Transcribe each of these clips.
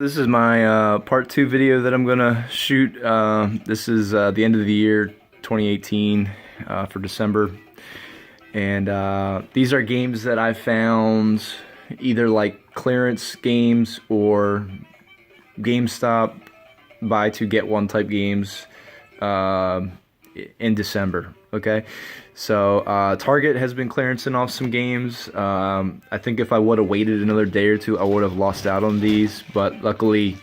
This is my part 2 video that I'm gonna shoot. This is the end of the year 2018 for December, and these are games that I found either like clearance games or GameStop buy two get one type games in December. Okay, so Target has been clearancing off some games. I think if I would have waited another day or two, I would have lost out on these. But luckily,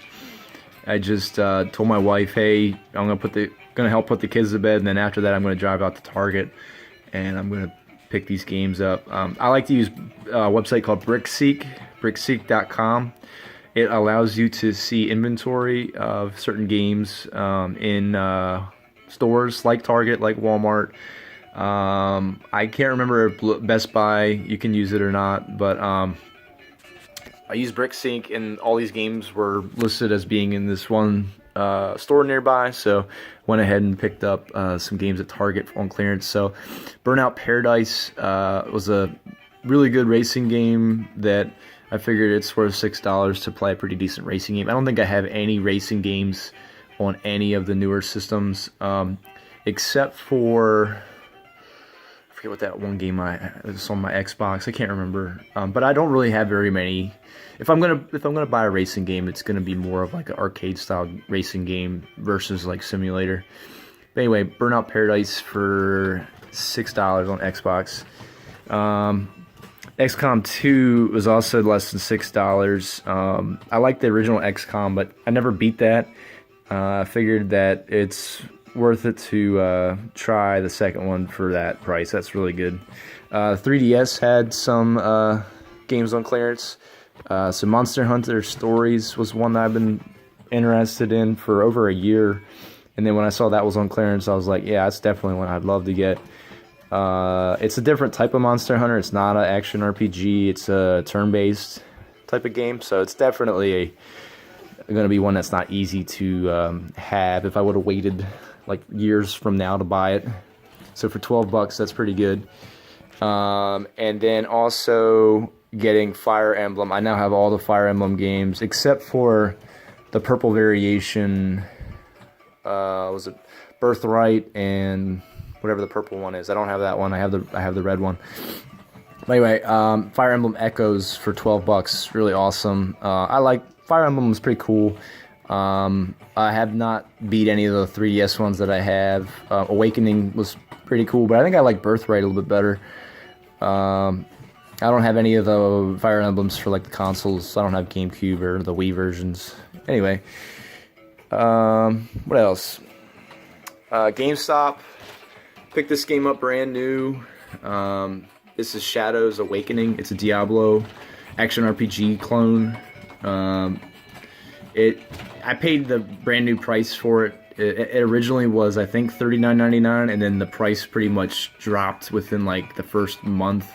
I just told my wife, "Hey, I'm gonna help put the kids to bed, and then after that, I'm gonna drive out to Target, and I'm gonna pick these games up." I like to use a website called BrickSeek, brickseek.com. It allows you to see inventory of certain games in stores like Target, like Walmart. I can't remember if Best Buy, you can use it or not, but I used BrickSync, and all these games were listed as being in this one store nearby, so went ahead and picked up some games at Target on clearance. So Burnout Paradise was a really good racing game that I figured it's worth $6 to play a pretty decent racing game. I don't think I have any racing games on any of the newer systems, except for, I forget what that one game was on my Xbox. I can't remember, but I don't really have very many. If I'm gonna buy a racing game, it's gonna be more of like an arcade style racing game versus like simulator. But anyway, Burnout Paradise for $6 on Xbox. XCOM 2 was also less than $6. I like the original XCOM, but I never beat that. I figured that it's worth it to try the second one for that price. That's really good. 3DS had some games on clearance. So Monster Hunter Stories was one that I've been interested in for over a year. And then when I saw that was on clearance, I was like, yeah, that's definitely one I'd love to get. It's a different type of Monster Hunter. It's not an action RPG. It's a turn-based type of game. So it's definitely going to be one that's not easy to have if I would have waited like years from now to buy it. So for $12, that's pretty good. And then also getting Fire Emblem. I now have all the Fire Emblem games except for the purple variation. Was it Birthright and whatever the purple one is? I don't have that one. I have the red one. But anyway, Fire Emblem Echoes for $12, really awesome. I like Fire Emblem, was pretty cool. I have not beat any of the 3DS ones that I have. Awakening was pretty cool, but I think I like Birthright a little bit better. I don't have any of the Fire Emblems for like the consoles. I don't have GameCube or the Wii versions. Anyway, what else? GameStop picked this game up brand new. This is Shadows Awakening. It's a Diablo action RPG clone. I paid the brand new price for it. It originally was, I think, $39.99, and then the price pretty much dropped within like the first month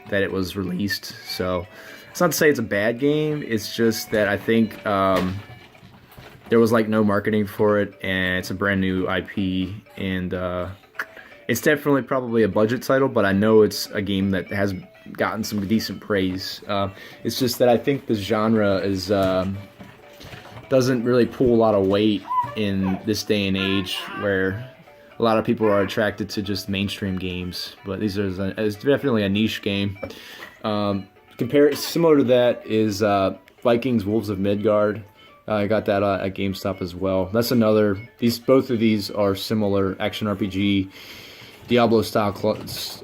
that it was released. So it's not to say it's a bad game. It's just that I think there was like no marketing for it, and it's a brand new IP, and it's definitely probably a budget title, but I know it's a game that has gotten some decent praise. It's just that I think the genre is doesn't really pull a lot of weight in this day and age, where a lot of people are attracted to just mainstream games. But it's definitely a niche game. Similar to that is Vikings: Wolves of Midgard. I got that at GameStop as well. That's another. Both of these are similar action RPG, Diablo style clones.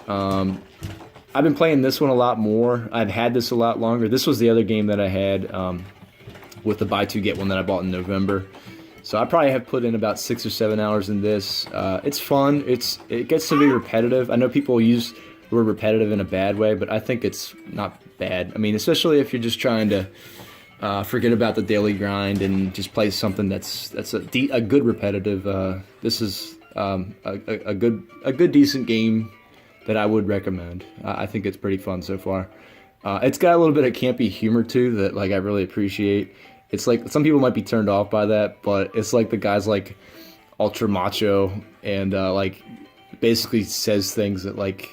I've been playing this one a lot more. I've had this a lot longer. This was the other game that I had with the buy two get one that I bought in November. So I probably have put in about 6 or 7 hours in this. It's fun. It gets to be repetitive. I know people use the word repetitive in a bad way, but I think it's not bad. I mean, especially if you're just trying to forget about the daily grind and just play something that's a good repetitive. This is a good decent game that I would recommend. I think it's pretty fun so far. It's got a little bit of campy humor too that like I really appreciate. It's like some people might be turned off by that, but it's like the guy's like ultra macho and like basically says things that like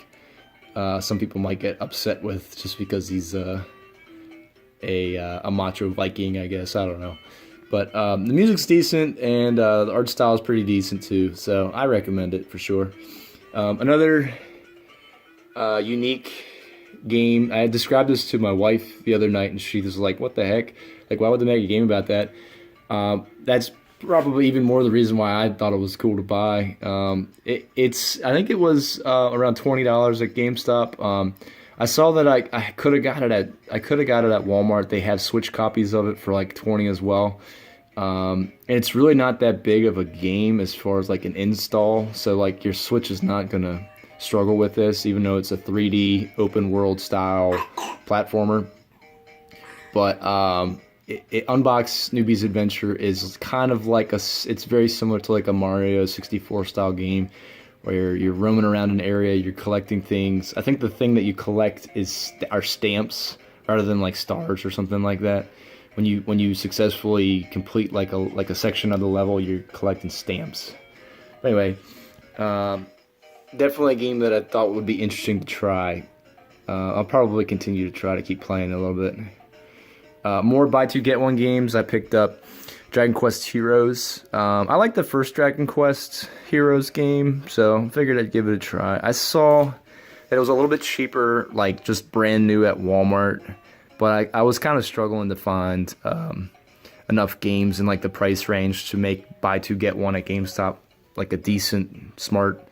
some people might get upset with just because he's a macho Viking, I guess. I don't know. But the music's decent, and the art style is pretty decent too, so I recommend it for sure. Another unique game, I had described this to my wife the other night, and she was like, what the heck? Like, why would they make a game about that? That's probably even more the reason why I thought it was cool to buy. I think it was around $20 at GameStop. I saw that I could have got it at Walmart. They have Switch copies of it for like 20 as well. And it's really not that big of a game as far as like an install. So like your Switch is not gonna struggle with this, even though it's a 3D open world style platformer. But Unbox Newbie's Adventure is kind of like it's very similar to like a Mario 64 style game, where you're roaming around an area, you're collecting things. I think the thing that you collect are stamps rather than like stars or something like that. When you successfully complete like a section of the level, you're collecting stamps. But anyway, definitely a game that I thought would be interesting to try. I'll probably continue to try to keep playing a little bit. More buy two get one games. I picked up Dragon Quest Heroes. I like the first Dragon Quest Heroes game, so figured I'd give it a try. I saw that it was a little bit cheaper, like just brand new at Walmart, but I was kind of struggling to find enough games in like the price range to make buy two get one at GameStop like a decent, smart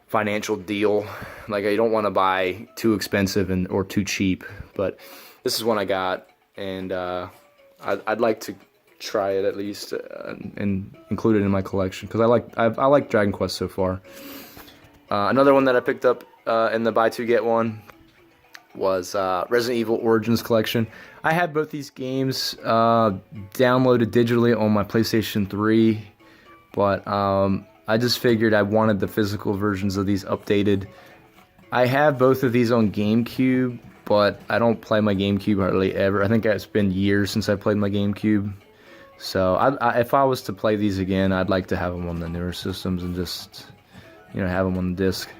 financial deal. Like, I don't want to buy too expensive or too cheap, but this is one I got, and I'd like to try it at least and include it in my collection, because I like Dragon Quest so far. Another one that I picked up in the buy two get one was Resident Evil Origins Collection. I had both these games downloaded digitally on my PlayStation 3, but I just figured I wanted the physical versions of these updated. I have both of these on GameCube, but I don't play my GameCube hardly ever. I think it's been years since I played my GameCube. So if I was to play these again, I'd like to have them on the newer systems and just, have them on the disc.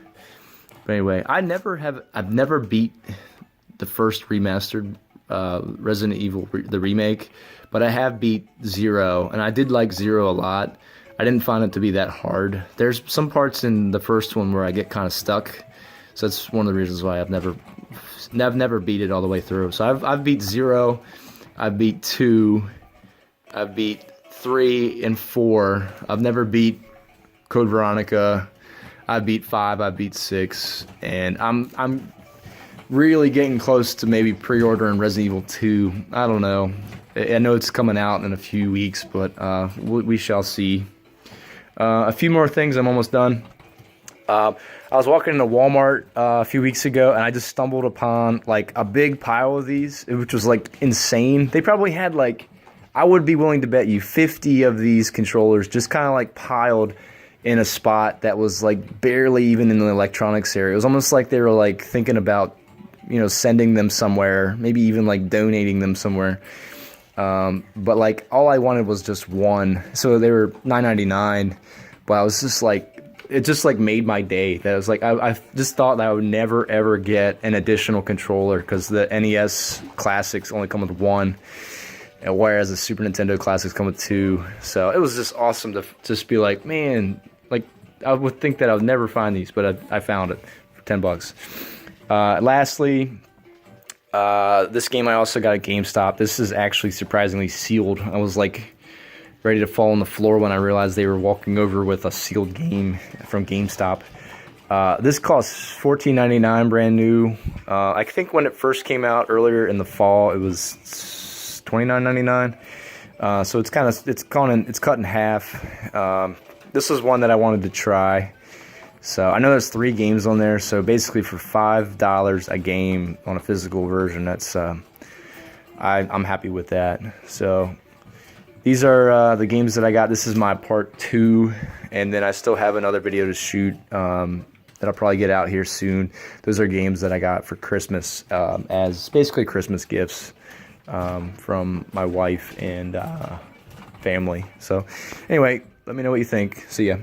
But anyway, I've never beat the first remastered Resident Evil, the remake, but I have beat Zero, and I did like Zero a lot. I didn't find it to be that hard. There's some parts in the first one where I get kind of stuck, so that's one of the reasons why I've never beat it all the way through. So I've beat Zero, I've beat 2, I've beat 3 and 4. I've never beat Code Veronica. I beat 5, I beat 6, and I'm really getting close to maybe pre-ordering Resident Evil 2. I don't know. I know it's coming out in a few weeks, but we shall see. A few more things, I'm almost done. I was walking into Walmart a few weeks ago, and I just stumbled upon like a big pile of these, which was like insane. They probably had like, I would be willing to bet you 50 of these controllers just kind of like piled in a spot that was like barely even in the electronics area. It was almost like they were like thinking about, sending them somewhere, maybe even like donating them somewhere. But like all I wanted was just one, so they were $9.99. But I was just like, it just like made my day. That was like, I just thought that I would never ever get an additional controller, because the NES Classics only come with one, whereas the Super Nintendo Classics come with 2. So it was just awesome to just be like, man, like I would think that I would never find these, but I found it for $10. Lastly, this game I also got at GameStop. This is actually surprisingly sealed. I was like ready to fall on the floor when I realized they were walking over with a sealed game from GameStop. This costs $14.99 brand new. I think when it first came out earlier in the fall, it was $29.99. So it's cut in half. This is one that I wanted to try. So I know there's 3 games on there. So basically for $5 a game on a physical version, that's I'm happy with that. So these are the games that I got. This is my part 2, and then I still have another video to shoot that I'll probably get out here soon. Those are games that I got for Christmas as basically Christmas gifts from my wife and family. So anyway, let me know what you think. See ya.